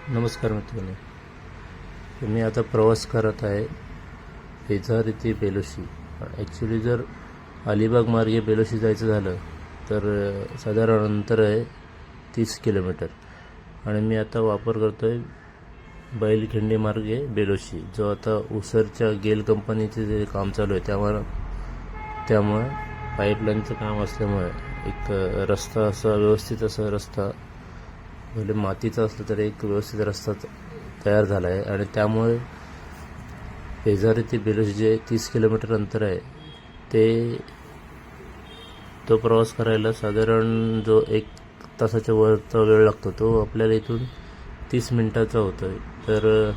नमस्कार मित्रांनो. मी आता प्रवास करत आहे पेझार ते बेलोशी. ॲक्च्युली जर अलिबाग मार्गे बेलोशी जायचं झालं तर साधारण अंतर आहे 30 किलोमीटर आणि मी आता वापर करतो आहे बैलखिंडी मार्गे बेलोशी, जो आता उसरच्या गेल कंपनीचे जे काम चालू आहे त्यामुळे पाईपलाईनचं काम असल्यामुळे एक रस्ता असा व्यवस्थित असा रस्ता, भले मातीचा असला तरी एक व्यवस्थित रस्ता तयार झाला आहे आणि त्यामुळे पेझार ते बेलोशी जे 30 किलोमीटर अंतर आहे तो प्रवास करायला साधारण जो 1 तासाच्या वरचा वेळ लागतो तो आपल्याला इथून 30 मिनिटाचा होतो आहे. तर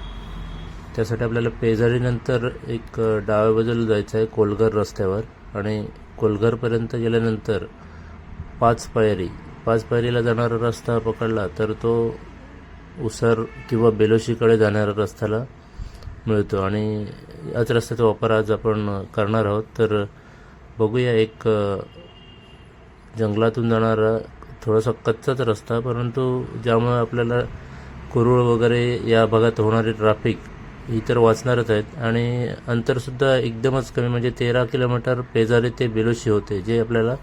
त्यासाठी आपल्याला पेझारीनंतर एक डाव्या बाजूला जायचं आहे कोलघर रस्त्यावर आणि कोलघरपर्यंत गेल्यानंतर 5 पायरीला जाणारा रस्ता पकडला तर तो उसर किंवा बेलोशीकडे जाणाऱ्या रस्त्याला मिळतो आणि याच रस्त्याचा वापर आज आपण करणार आहोत. तर बघूया, एक जंगलातून जाणारा थोडासा कच्चाच रस्ता, परंतु ज्यामुळे आपल्याला कुरूळ वगैरे या भागात होणारी ट्रॅफिक ही तर वाचणारच आहेत आणि अंतरसुद्धा एकदमच कमी, म्हणजे 13 किलोमीटर पेझारी ते बेलोशी होते, जे आपल्याला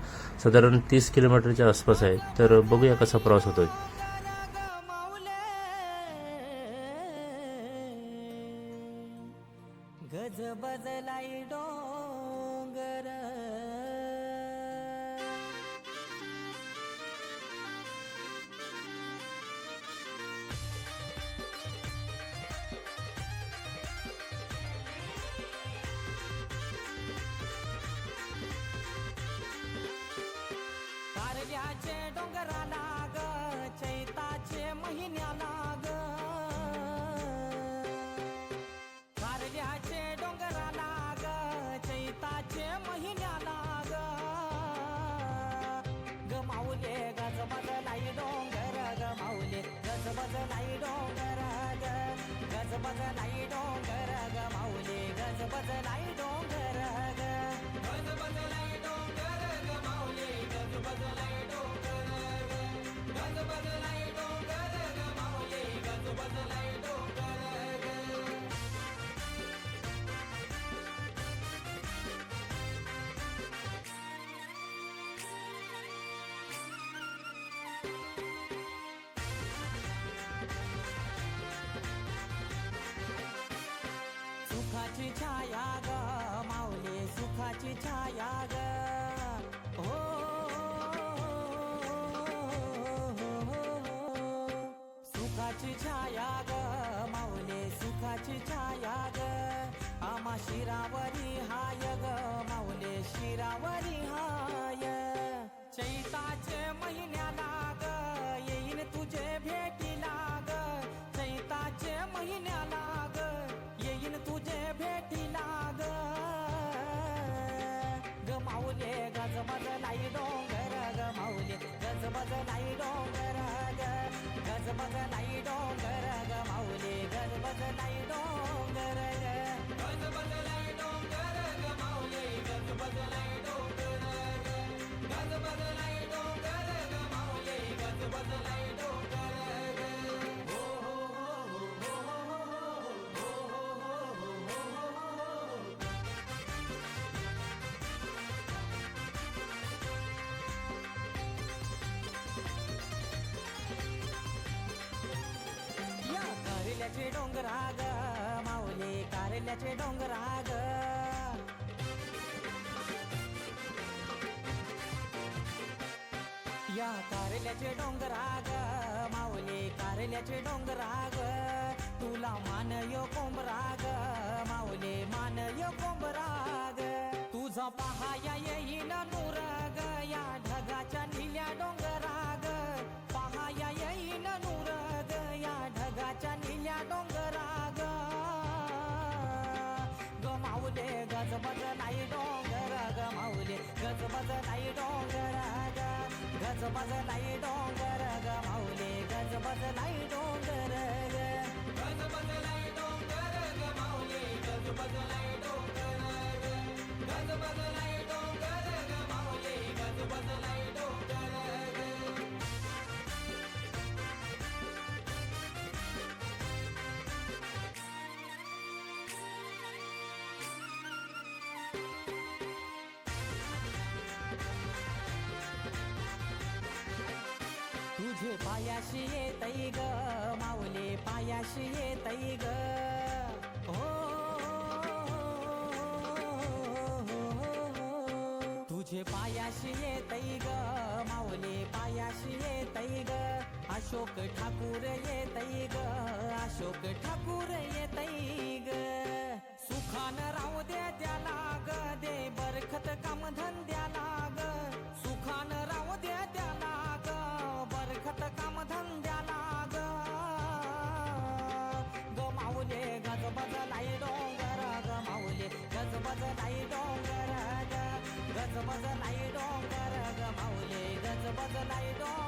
साधारण 30 किलोमीटरच्या आसपास आहे. तर बघूया कसा प्रवास होतोय. गज बजलाई डोंगर कारल्याचे डोंगराला ग चैताचे महिन्याला ग, कारल्याचे डोंगराला ग चैताचे महिन्याला ग, ग माऊले गज बजलाई डोंगर, ग माऊले गज बजलाई डोंगर ग, गज बजलाई डोंगर, ग माऊले गज बजलाई डोंगर ग, गज बजलाई डोंगर, ग माऊले गज बजलाई डोंगर ग, गज बजलाई डोंगर, ग माऊले गज बजलाई डोंगर ग. सुखाची छाया ग माऊले, सुखाची छाया ग, हो सुखाची छाया ग माऊले, सुखाची छाया ग, आम्हा शिरावरी हाय ग माऊले, शिरावरी हाय. चैताचे महिन्याला ग येईन तुझे भेटीला ग, चैताचे महिन्याला ग येईन तुझे भेटीला ग, ग माऊले गज बजलाई डोंगर, ग माऊले गज बजलाई डोंगर ग, गज बजलाई डोंगर, ग माऊले गज बजलाई डोंगर ग, गज बजलाई डोंगर, ग माऊले गज बजलाई डोंगर ग, गज बजलाई डोंगर, ग माऊले गज बजलाई डोंगर ग. हो या कारल्याचे डोंगरा ग माऊले, कारल्याचे डोंगरा ग, या कारल्याचे डोंगरा ग माऊले, कारल्याचे डोंगरा ग, तुला मान यो कोंबरा ग माऊले, मान यो कोंबरा ग, तुझा पहाया येईन नूर ग या ढगाच्या निल्या डोंगरा ग, पहाया येईन नूर ग या ढगाच्या निल्या डोंगरा ग, ग माऊले गज बजलाई डोंगर, ग माऊले गज बजलाई डोंगर ग, गज बजलाई डोंगर, ग माऊले गज बजलाई डोंगर ग, गज बजलाई डोंगर, ग माऊले गज बजलाई डोंगर ग, गज बजलाई डोंगर, ग माऊले गज बजलाई डोंगर ग. तुझे पायाशी येतई ग माऊली पायाशी येतई ग हो तुझे पायाशी येतई ग माऊली पायाशी येतई ग अशोक ठाकूर येतई ग अशोक ठाकूर येतई ग सुखान राहू दे त्याला ग दे बरखत काम धंद्याला ग सुखान राहू दे त्याला ग बरखत काम धंद्याला ग ग माऊले गज बजलाई डोंगर ग माऊले गज बजलाई डोंगर ग गज बजलाई डोंगर ग माऊले गज बजलाई डोंगर